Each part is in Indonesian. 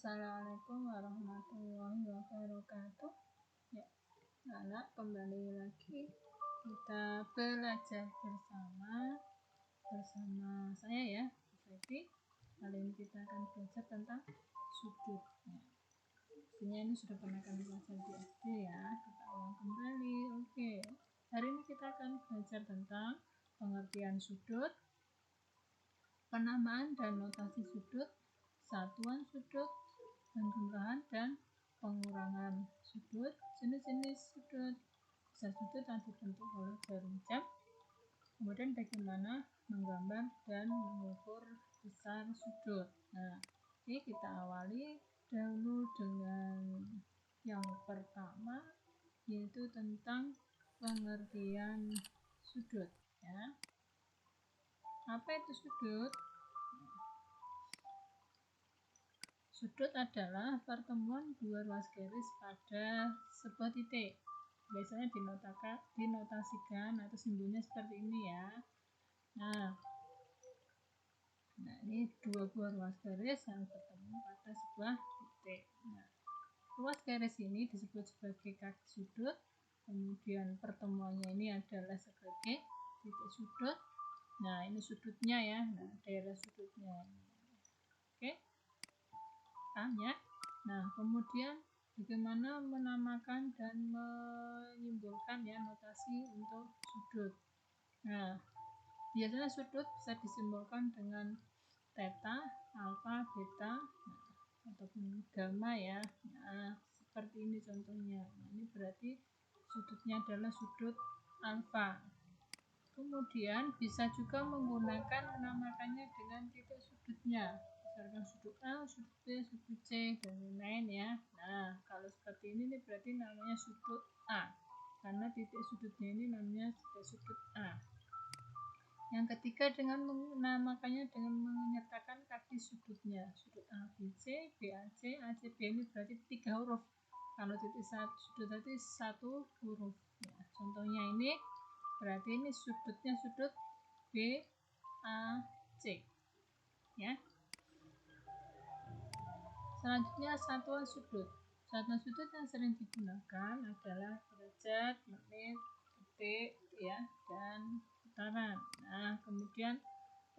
Assalamualaikum warahmatullahi wabarakatuh. Ya, anak kembali lagi kita belajar bersama saya ya, Febi. Kali ini kita akan belajar tentang sudut. Ya. Pastinya ini sudah pernah kami belajar di SD ya. Kita ulang kembali. Oke. Hari ini kita akan belajar tentang pengertian sudut, penamaan dan notasi sudut, satuan sudut, penjumlahan dan pengurangan sudut, jenis-jenis sudut, besar sudut yang dibentuk oleh jarum jam, kemudian bagaimana menggambar dan mengukur besar sudut. Nah, ini kita awali dahulu dengan yang pertama, yaitu tentang pengertian sudut. Ya. Apa itu sudut? Sudut adalah pertemuan dua ruas garis pada sebuah titik. Biasanya dinotasikan atau simbolnya seperti ini ya. Nah ini dua buah ruas garis yang bertemu pada sebuah titik. Nah, ruas garis ini disebut sebagai kaki sudut. Kemudian pertemuannya ini adalah sebagai titik sudut. Nah, ini sudutnya ya. Nah, daerah sudutnya. Oke. Ya. Nah, kemudian bagaimana menamakan dan menyimbolkan ya notasi untuk sudut. Nah, biasanya sudut bisa disimbolkan dengan theta, alfa, beta, ataupun gamma ya. Nah, seperti ini contohnya. Nah, ini berarti sudutnya adalah sudut alfa. Kemudian bisa juga menggunakan menamakannya dengan titik sudutnya. Misalkan sudut A, sudut B, sudut C, dan lain-lain ya. Nah, kalau seperti ini nih berarti namanya sudut A. Karena titik sudutnya ini namanya sudut A. Yang ketiga dengan menamakannya dengan menyertakan kaki sudutnya. Sudut A, B, C, B, A, C, A, C, B ini berarti 3 huruf. Kalau titik sudut tadi 1 huruf. Ya, contohnya ini berarti ini sudutnya sudut B, A, C. Ya. Selanjutnya satuan sudut. Satuan sudut yang sering digunakan adalah derajat, menit, detik, ya, dan putaran. Nah, kemudian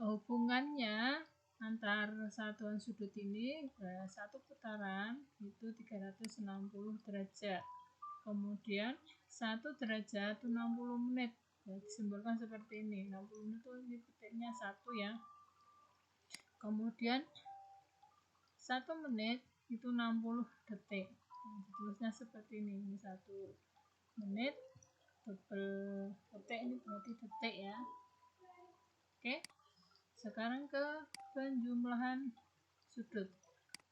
hubungannya antar satuan sudut ini satu putaran itu 360 derajat. Kemudian 1 derajat itu 60 menit. Ya, disimbolkan seperti ini. 60 menit itu ini detiknya 1 ya. Kemudian 1 menit itu 60 detik. Nah, ditulisnya seperti ini. Ini 1 menit double detik ini berarti detik ya. Oke. Sekarang ke penjumlahan sudut.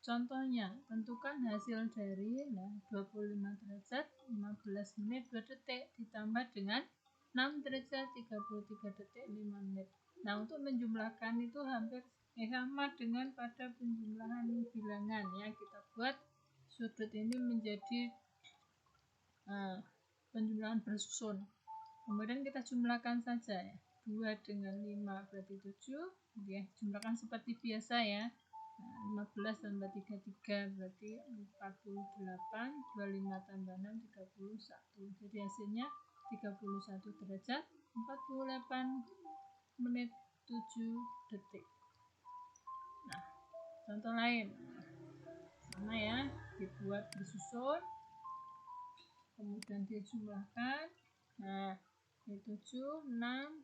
Contohnya, tentukan hasil dari 25 derajat 15 menit 2 detik ditambah dengan 6 derajat 33 detik 5 menit. Nah, untuk menjumlahkan itu hampir sama dengan pada penjumlahan bilangan ya. Kita buat sudut ini menjadi penjumlahan bersusun. Kemudian kita jumlahkan saja ya. 2 dengan 5 berarti 7. Ya, jumlahkan seperti biasa ya. 15 tambah 33 berarti 48, 25 tambah 6 31. Jadi hasilnya 31 derajat 48 menit 7 detik. Nah, contoh lain sama ya, dibuat bersusun kemudian dijumlahkan. Nah, ini 7, 6,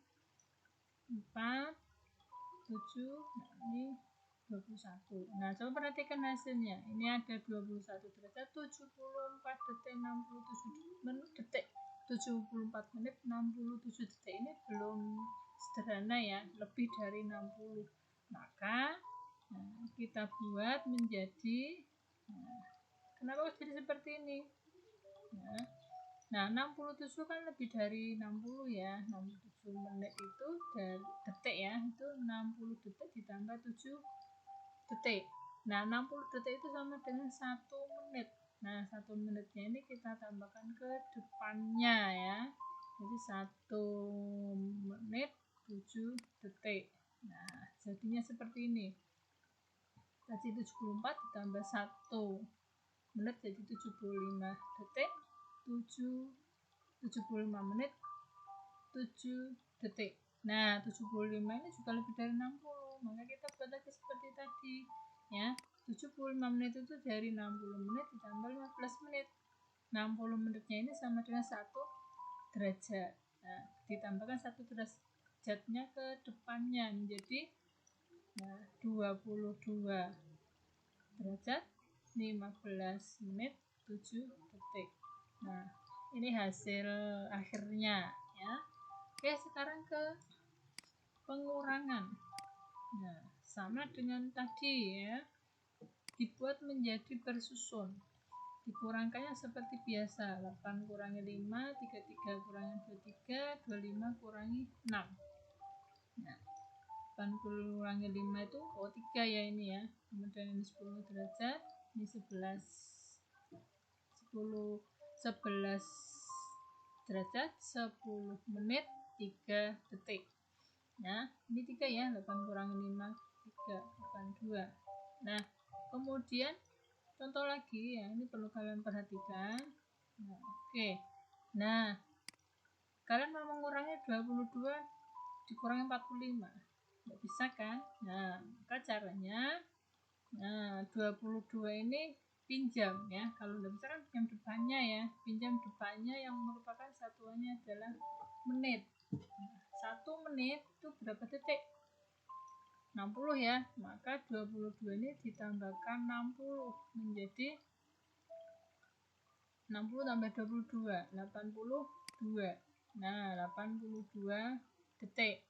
4, 7, nah ini 21. Nah, coba perhatikan hasilnya. Ini ada 21 derajat 74 detik 67 detik. 74 menit 67 detik. Ini belum sederhana ya, lebih dari 60. Maka kita buat menjadi kenapa jadi seperti ini? Nah, 67 kan lebih dari 60 ya. 67 menit itu dari detik ya. Itu 60 detik ditambah 7 detik. Nah, 60 detik itu sama dengan 1 menit. Nah, 1 menitnya ini kita tambahkan ke depannya ya. Jadi 1 menit 7 detik. Nah, jadinya seperti ini. tadi 74 ditambah 1 menit jadi 75 detik, 75 menit 7 detik. Nah, 75 ini juga lebih dari 60, maka kita buat lagi seperti tadi ya. 75 menit itu dari 60 menit ditambah 15 menit. 60 menitnya ini sama dengan 1 derajat. Nah, ditambahkan 1 derajatnya ke depannya menjadi 22 derajat 15 menit 7 detik. Nah, ini hasil akhirnya ya. Oke, sekarang ke pengurangan. Nah, sama dengan tadi ya, dibuat menjadi bersusun. Dikurangkannya seperti biasa, 8 kurangi 5, 33 kurangi 23, 25 kurangi 6. Nah, 8 kurangi 5 itu 3 ya ini ya. Kemudian ini 10 derajat, ini 11 derajat 10 menit 3 detik. Nah, ini 3 ya, 8 kurangi 5 3, 82. Nah, kemudian contoh lagi ya, ini perlu kalian perhatikan. Nah, oke. Nah, kalian mau mengurangi 22 dikurangi 45. Nggak bisa kan? Nah, maka caranya 22 ini pinjam ya. Kalau nggak bisa kan pinjam depannya ya. Pinjam depannya yang merupakan satuannya adalah menit. 1 menit itu berapa detik? 60 ya. Maka 22 ini ditambahkan 60 menjadi 60 tambah 22, 82. Nah, 82 detik.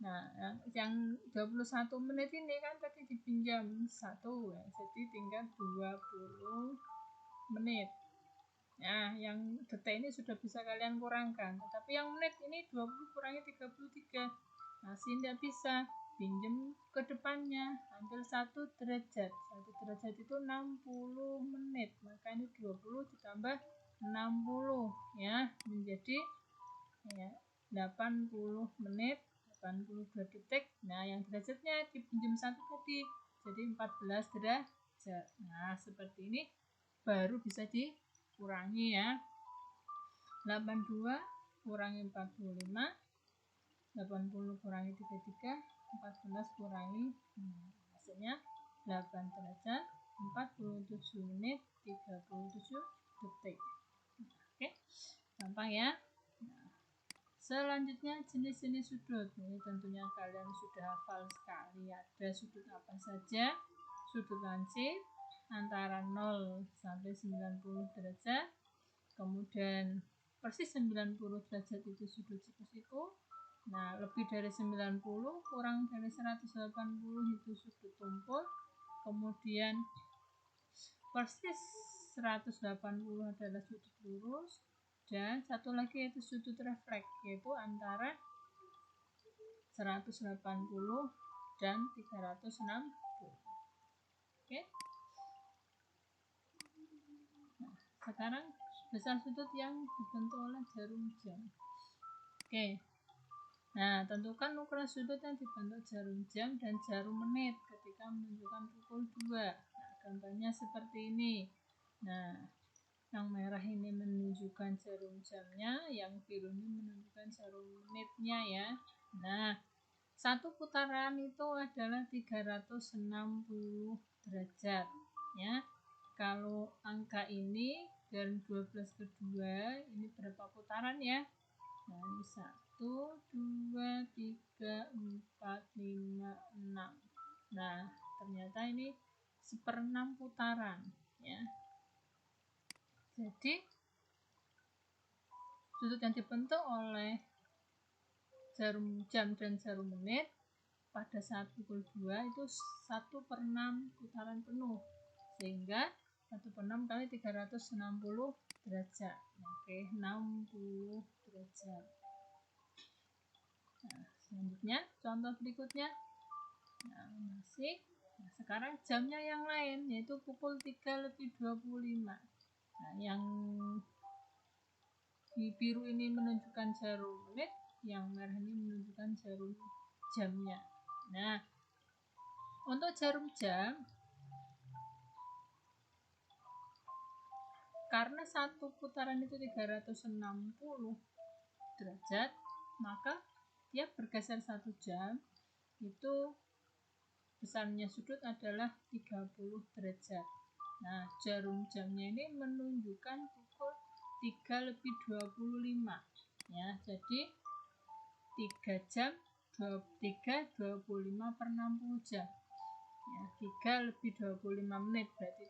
Nah, yang 21 menit ini kan tadi dipinjam 1 ya, jadi tinggal 20 menit. Nah, yang detik ini sudah bisa kalian kurangkan. Tapi yang menit ini 20 kurangi 33. Masih tidak bisa. Pinjam ke depannya, ambil 1 derajat. 1 derajat itu 60 menit. Maka ini 20 ditambah 60 ya, menjadi 80 menit 82 detik. Nah, yang derajatnya dipinjam 1 tadi, jadi 14 derajat. Nah, seperti ini baru bisa dikurangi ya. 82 kurangi 45, 80 kurangi 33, 14 kurangi hasilnya 8 derajat 47 menit 37 detik. Oke, gampang ya. Nah, selanjutnya jenis-jenis sudut. Ini tentunya kalian sudah hafal sekali. Ada sudut apa saja? Sudut lancip antara 0 sampai 90 derajat. Kemudian persis 90 derajat itu sudut siku-siku. Nah, lebih dari 90 kurang dari 180 itu sudut tumpul. Kemudian persis 180 adalah sudut lurus. Dan satu lagi yaitu sudut refleks, yaitu antara 180 dan 360. Oke. Nah, sekarang besar sudut yang dibentuk oleh jarum jam. Oke. Nah, tentukan ukuran sudut yang dibentuk jarum jam dan jarum menit ketika menunjukkan pukul 2. Nah, gambarnya seperti ini. Nah, yang merah ini menunjukkan jarum jamnya, yang biru ini menunjukkan jarum menitnya ya. Nah, satu putaran itu adalah 360 derajat ya. Kalau angka ini dari 12 ke 2 ini berapa putaran ya? Nah, ini 1, 2, 3, 4, 5, 6. Nah, ternyata ini 1/6 putaran ya. Jadi sudut yang dibentuk oleh jarum jam dan jarum menit pada saat pukul 2 itu 1/6 putaran penuh, sehingga 1/6 kali 360 derajat. Oke, 60 derajat. Nah, selanjutnya contoh berikutnya. Nah, masih. Nah, sekarang jamnya yang lain yaitu pukul 3:25. Nah, yang di biru ini menunjukkan jarum menit, yang merah ini menunjukkan jarum jamnya. Nah, untuk jarum jam karena satu putaran itu 360 derajat, maka dia bergeser 1 jam, itu besarnya sudut adalah 30 derajat. Nah, jarum jamnya ini menunjukkan pukul 3:25 ya. Jadi 3 jam 3:25 per 60 jam. Ya, 3:25 menit berarti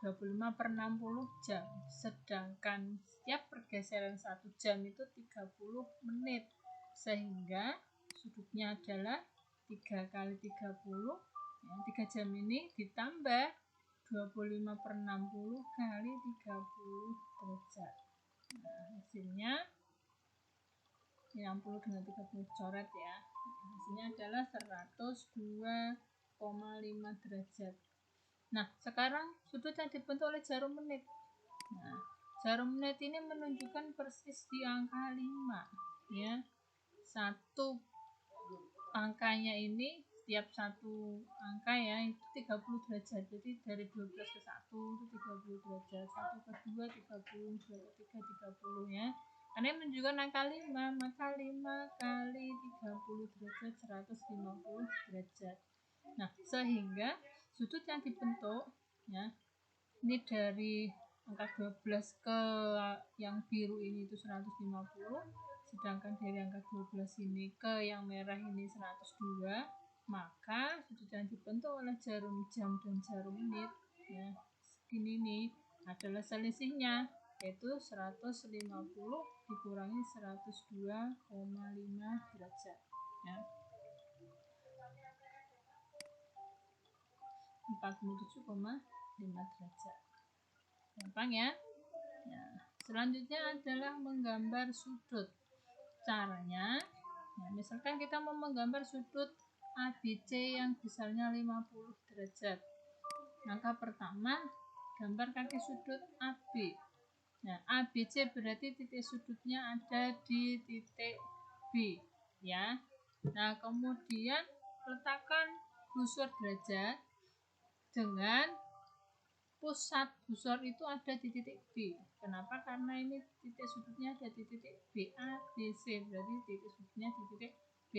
3:25 per 60 jam. Sedangkan setiap pergeseran 1 jam itu 30 menit. Sehingga sudutnya adalah 3 kali 30, ya, 3 jam ini ditambah 25 per 60 kali 30 derajat. Nah, hasilnya 60 dengan 30 coret ya. Hasilnya adalah 102,5 derajat. Nah, sekarang sudut yang dibentuk oleh jarum menit. Nah, jarum menit ini menunjukkan persis di angka 5 ya. Satu angkanya ini, setiap satu angka ya itu 30 derajat. Jadi dari 12 ke 1 itu 30 derajat, 1 ke 2 30, 2 ke 3 30 ya. Karena ini menunjukkan angka 5, maka 5 kali 30 derajat 150 derajat. Nah, sehingga sudut yang dibentuk ya, ini dari angka 12 ke yang biru ini itu 150, sedangkan dari angka 12 ini ke yang merah ini 102, maka sudut yang dibentuk oleh jarum jam dan jarum menit ya, segini nih adalah selisihnya, yaitu 150 dikurangi 102,5 derajat ya. 47,5 derajat. Gampang ya. Nah, selanjutnya adalah menggambar sudut. Caranya, nah, misalkan kita mau menggambar sudut ABC yang besarnya 50 derajat. Maka pertama, gambar kaki sudut AB. Nah, ABC berarti titik sudutnya ada di titik B ya. Nah, kemudian letakkan busur derajat dengan pusat busur itu ada di titik B. Kenapa? Karena ini titik sudutnya ada di titik B, A, B, C. Berarti titik sudutnya di titik B.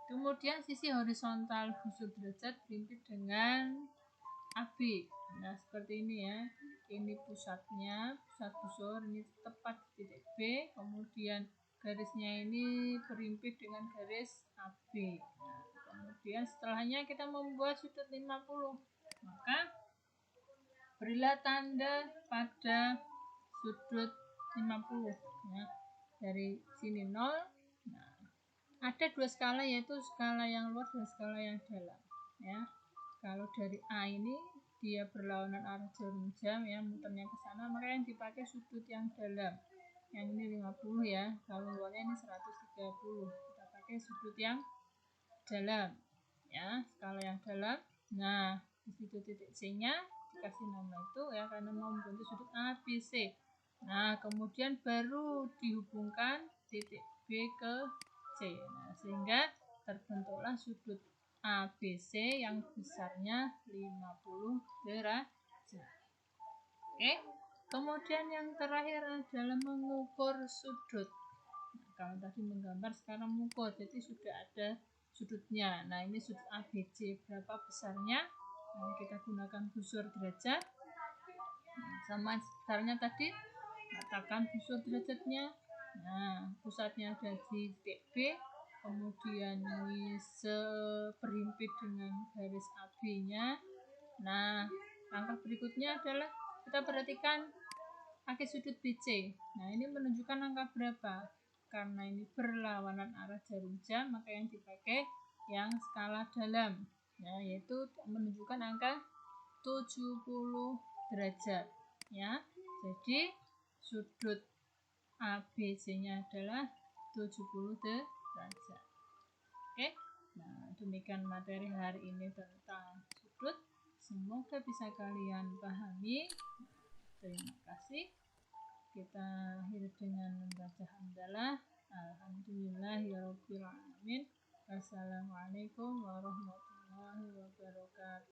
Kemudian sisi horizontal busur derajat berimpit dengan AB. Nah, seperti ini ya. Ini pusatnya, pusat busur ini tepat di titik B. Kemudian garisnya ini berimpit dengan garis AB. Nah, kemudian setelahnya kita membuat sudut 50. Maka berilah tanda pada sudut 50 ya. Dari sini 0. Nah, ada dua skala, yaitu skala yang luas dan skala yang dalam ya. Kalau dari A ini dia berlawanan arah jarum jam ya, muternya ke sana, maka yang dipakai sudut yang dalam. Yang ini 50 ya. Kalau luarnya ini 130. Kita pakai sudut yang dalam ya, skala yang dalam. Nah, di situ titik C-nya dikasih nama itu ya, karena mau membentuk sudut ABC. Nah, kemudian baru dihubungkan titik B ke C. Nah, sehingga terbentuklah sudut ABC yang besarnya 50 derajat. Oke. Kemudian yang terakhir adalah mengukur sudut. Nah, kalau tadi menggambar, sekarang mengukur. Jadi sudah ada sudutnya. Nah, ini sudut ABC berapa besarnya? Nah, kita gunakan busur derajat. Nah, sama besarnya tadi, katakan busur derajatnya. Nah, pusatnya ada di titik B. Kemudian ini berimpit dengan garis AB-nya. Nah, langkah berikutnya adalah kita perhatikan kaki sudut BC. Nah, ini menunjukkan angka berapa? Karena ini berlawanan arah jarum jam, maka yang dipakai yang skala dalam, ya, yaitu menunjukkan angka 70 derajat. Ya, jadi sudut ABC-nya adalah 70 derajat. Oke, nah demikian materi hari ini tentang sudut. Semoga bisa kalian pahami. Terima kasih. Kita akhiri dengan membaca hamdalah. Alhamdulillahirabbil alamin. Wassalamualaikum warahmatullahi wabarakatuh.